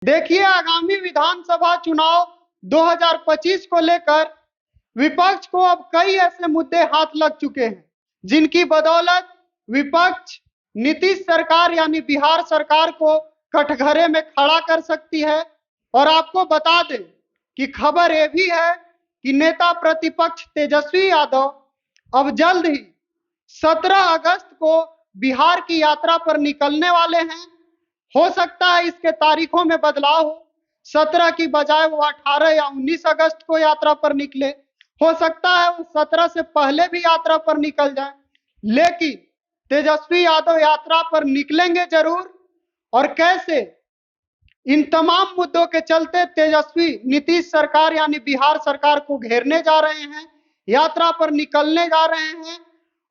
देखिए, आगामी विधानसभा चुनाव 2025 को लेकर विपक्ष को अब कई ऐसे मुद्दे हाथ लग चुके हैं जिनकी बदौलत विपक्ष नीतीश सरकार यानी बिहार सरकार को कटघरे में खड़ा कर सकती है। और आपको बता दें कि खबर यह भी है कि नेता प्रतिपक्ष तेजस्वी यादव अब जल्द ही 17 अगस्त को बिहार की यात्रा पर निकलने वाले हैं। हो सकता है इसके तारीखों में बदलाव हो, 17 की बजाय वो 18 या 19 अगस्त को यात्रा पर निकले। हो सकता है वो 17 से पहले भी यात्रा पर निकल जाए, लेकिन तेजस्वी यादव यात्रा पर निकलेंगे जरूर। और कैसे, इन तमाम मुद्दों के चलते तेजस्वी नीतीश सरकार यानी बिहार सरकार को घेरने जा रहे हैं, यात्रा पर निकलने जा रहे हैं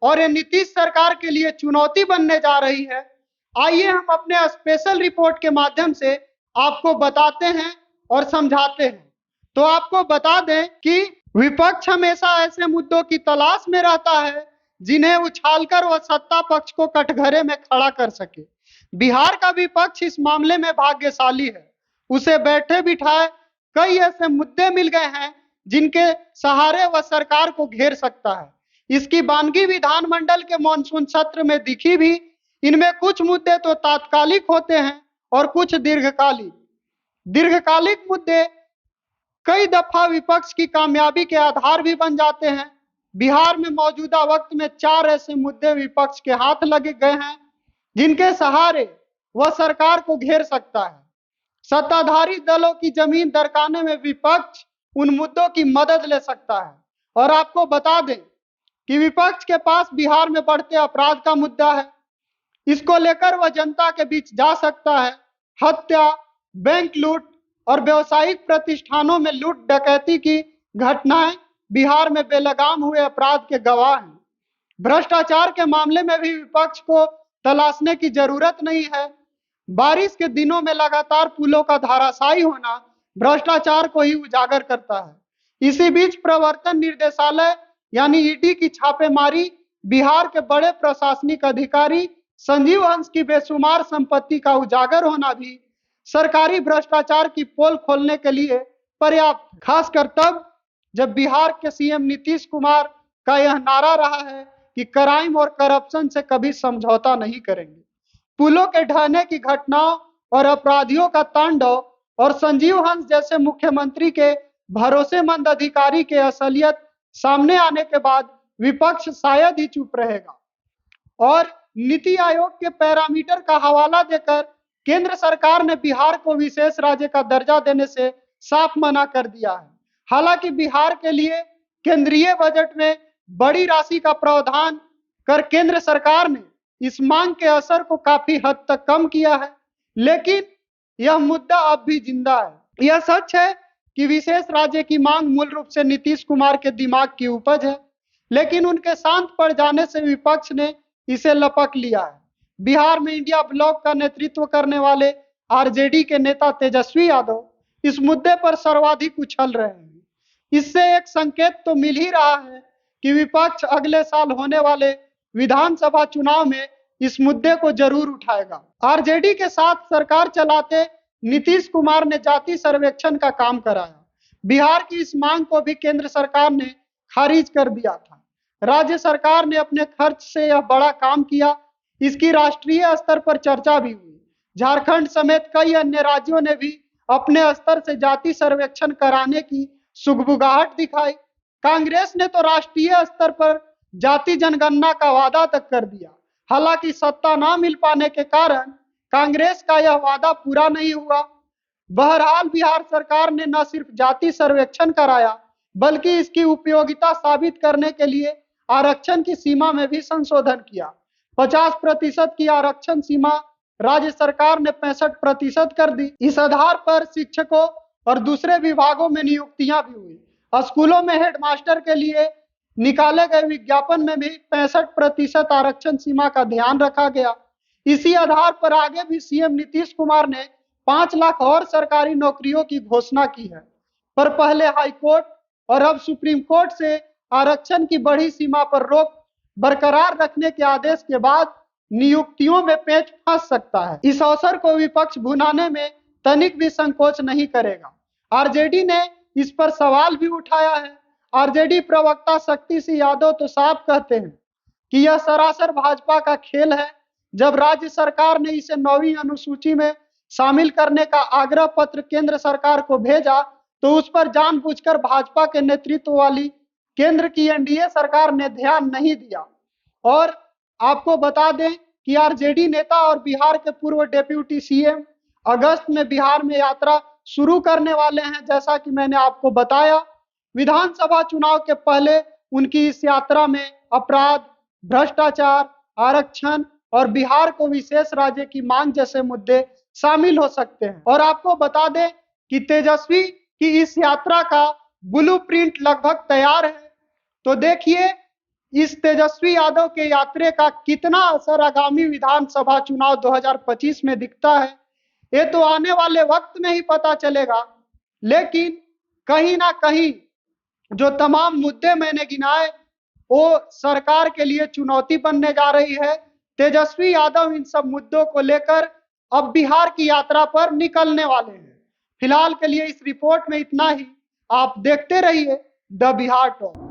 और ये नीतीश सरकार के लिए चुनौती बनने जा रही है। आइए हम अपने स्पेशल रिपोर्ट के माध्यम से आपको बताते हैं और समझाते हैं। तो आपको बता दें कि विपक्ष हमेशा ऐसे मुद्दों की तलाश में रहता है जिन्हें उछालकर वह सत्ता पक्ष को कटघरे में खड़ा कर सके। बिहार का विपक्ष इस मामले में भाग्यशाली है, उसे बैठे बिठाए कई ऐसे मुद्दे मिल गए हैं जिनके सहारे वह सरकार को घेर सकता है। इसकी बानगी विधानमंडल के मॉनसून सत्र में दिखी भी। इनमें कुछ मुद्दे तो तात्कालिक होते हैं और कुछ दीर्घकालिक। दीर्घकालिक मुद्दे कई दफा विपक्ष की कामयाबी के आधार भी बन जाते हैं। बिहार में मौजूदा वक्त में 4 ऐसे मुद्दे विपक्ष के हाथ लगे गए हैं जिनके सहारे वह सरकार को घेर सकता है। सत्ताधारी दलों की जमीन दरकाने में विपक्ष उन मुद्दों की मदद ले सकता है। और आपको बता दें कि विपक्ष के पास बिहार में बढ़ते अपराध का मुद्दा है, इसको लेकर वह जनता के बीच जा सकता है। हत्या, बैंक लूट और व्यवसायिक प्रतिष्ठानों में लूट डकैती की घटनाएं बिहार में बेलगाम हुए अपराध के गवाह हैं। भ्रष्टाचार के मामले में भी विपक्ष को तलाशने की जरूरत नहीं है। बारिश के दिनों में लगातार पुलों का धराशायी होना भ्रष्टाचार को ही उजागर करता है। इसी बीच प्रवर्तन निर्देशालय यानी ईडी की छापेमारी, बिहार के बड़े प्रशासनिक अधिकारी संजीव हंस की बेशुमार संपत्ति का उजागर होना भी सरकारी भ्रष्टाचार की पोल खोलने के लिए पर्याप्त, खासकर तब जब बिहार के सीएम नीतीश कुमार का यह नारा रहा है कि क्राइम और करप्शन से कभी समझौता नहीं करेंगे। पुलों के ढहने की घटनाओं और अपराधियों का तांडव और संजीव हंस जैसे मुख्यमंत्री के भरोसेमंद अधिकारी के असलियत सामने आने के बाद विपक्ष शायद ही चुप रहेगा। और नीति आयोग के पैरामीटर का हवाला देकर केंद्र सरकार ने बिहार को विशेष राज्य का दर्जा देने से साफ मना कर दिया है। हालांकि बिहार के लिए केंद्रीय बजट में बड़ी राशि का प्रावधान कर केंद्र सरकार ने इस मांग के असर को काफी हद तक कम किया है, लेकिन यह मुद्दा अब भी जिंदा है। यह सच है कि विशेष राज्य की मांग मूल रूप से नीतीश कुमार के दिमाग की उपज है, लेकिन उनके शांत पड़ जाने से विपक्ष ने इसे लपक लिया है। बिहार में इंडिया ब्लॉक का नेतृत्व करने वाले आरजेडी के नेता तेजस्वी यादव इस मुद्दे पर सर्वाधिक उछल रहे हैं। इससे एक संकेत तो मिल ही रहा है कि विपक्ष अगले साल होने वाले विधानसभा चुनाव में इस मुद्दे को जरूर उठाएगा। आरजेडी के साथ सरकार चलाते नीतीश कुमार ने जाति सर्वेक्षण का काम कराया। बिहार की इस मांग को भी केंद्र सरकार ने खारिज कर दिया था। राज्य सरकार ने अपने खर्च से यह बड़ा काम किया। इसकी राष्ट्रीय स्तर पर चर्चा भी हुई। झारखंड समेत कई अन्य राज्यों ने भी अपने स्तर से जाति सर्वेक्षण कराने की सुगबुगाहट दिखाई। कांग्रेस ने तो राष्ट्रीय स्तर पर जाति जनगणना का वादा तक कर दिया। हालांकि सत्ता न मिल पाने के कारण कांग्रेस का यह वादा पूरा नहीं हुआ। बहरहाल बिहार सरकार ने न सिर्फ जाति सर्वेक्षण कराया, बल्कि इसकी उपयोगिता साबित करने के लिए आरक्षण की सीमा में भी संशोधन किया। 50% की आरक्षण सीमा राज्य सरकार ने 65% कर दी। इस आधार पर शिक्षकों और दूसरे विभागों में नियुक्तियां भी हुई। स्कूलों में हेडमास्टर के लिए निकाले गए विज्ञापन में भी 65% आरक्षण सीमा का ध्यान रखा गया। इसी आधार पर आगे भी सीएम नीतीश कुमार ने 5 लाख और सरकारी नौकरियों की घोषणा की है। पर पहले हाईकोर्ट और अब सुप्रीम कोर्ट से आरक्षण की बढ़ी सीमा पर रोक बरकरार रखने के आदेश के बाद नियुक्तियों में पेच फंस सकता है। इस अवसर को विपक्ष भुनाने में तनिक भी संकोच नहीं करेगा। आरजेडी ने इस पर सवाल भी उठाया है। आरजेडी प्रवक्ता शक्ति सिंह यादव तो साफ कहते हैं कि यह सरासर भाजपा का खेल है। जब राज्य सरकार ने इसे 9वीं अनुसूची में शामिल करने का आग्रह पत्र केंद्र सरकार को भेजा, तो उस पर जानबूझकर भाजपा के नेतृत्व वाली केंद्र की एनडीए सरकार ने ध्यान नहीं दिया। और आपको बता दें कि आरजेडी नेता और बिहार के पूर्व डिप्टी सीएम अगस्त में बिहार में यात्रा शुरू करने वाले हैं। जैसा कि मैंने आपको बताया, विधानसभा चुनाव के पहले उनकी इस यात्रा में अपराध, भ्रष्टाचार, आरक्षण और बिहार को विशेष राज्य की मांग जैसे मुद्दे शामिल हो सकते हैं। और आपको बता दें कि तेजस्वी की इस यात्रा का ब्लूप्रिंट लगभग तैयार है। तो देखिए इस तेजस्वी यादव के यात्रे का कितना असर आगामी विधानसभा चुनाव 2025 में दिखता है, ये तो आने वाले वक्त में ही पता चलेगा। लेकिन कहीं ना कहीं जो तमाम मुद्दे मैंने गिनाए वो सरकार के लिए चुनौती बनने जा रही है। तेजस्वी यादव इन सब मुद्दों को लेकर अब बिहार की यात्रा पर निकलने वाले हैं। फिलहाल के लिए इस रिपोर्ट में इतना ही। आप देखते रहिए द बिहार टॉक।